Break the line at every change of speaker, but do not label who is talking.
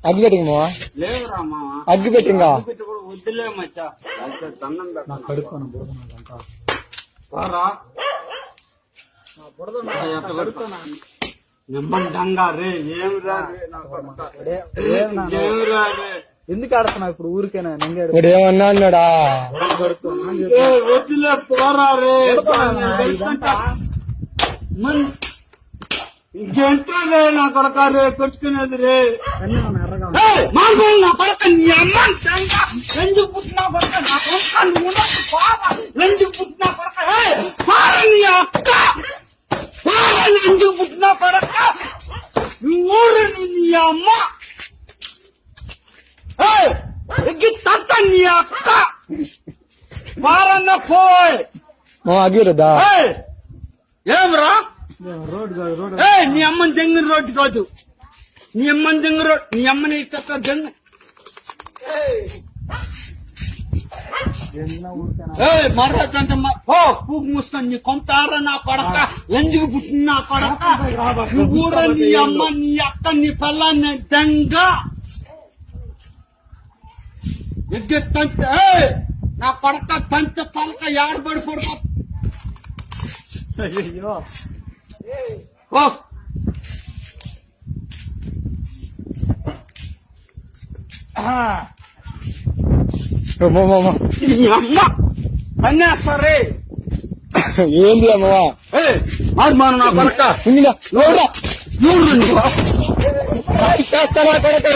అగ్గి పెట్టింగ్ మావా
లేవురా మామ
అగ్గి పెట్టింగా
వద్దులే మచ్చా దండం పెట్ట
కడుక్కోను
నిమ్మంటంగా రే ఏమి రా రే
ఎందుకు ఆడుతున్నావు ఇప్పుడు ఊరికేనా ఇప్పుడు ఏమన్నా అన్నాడా
వద్దులే పోరా రే ఇంకెంటో రే నా కొడక రే పెట్టుకునేది రే నా కొడక నీ అమ్మ ఎందుకు పుట్టినా కొడక నా కొడక ఎందుకు పుట్టినా కొడక నీ అక్క ఎందుకు పుట్టినా కొడక ఊరు నీ అమ్మ ఎగ్గి తత్త నీ అక్క వారన్న పోయ్
అగ్గిరదా
ఏమ్రా నీ అమ్మని దెంగిన రోడ్డు కాదు నీ అమ్మని దెంగిన రోడ్డు నీ అమ్మని తక్కువ దెంగ మర్రదంటే పూగు మూసుకొని నీ కొంటారా నా కొడక ఎందుకు పుట్టిన నా కొడక కూడా నీ అమ్మ నీ అక్క నీ పిల్లాన్ని దెంగ ఎగ్గి తంత నా కొడక తంత తలక ఏడబడి పడుకో
అయ్యో
ఓ అమ్మ అన్నేస్తారే
ఏంది అమ్మవా
మాను నా కొడక
చేస్తానా కొడక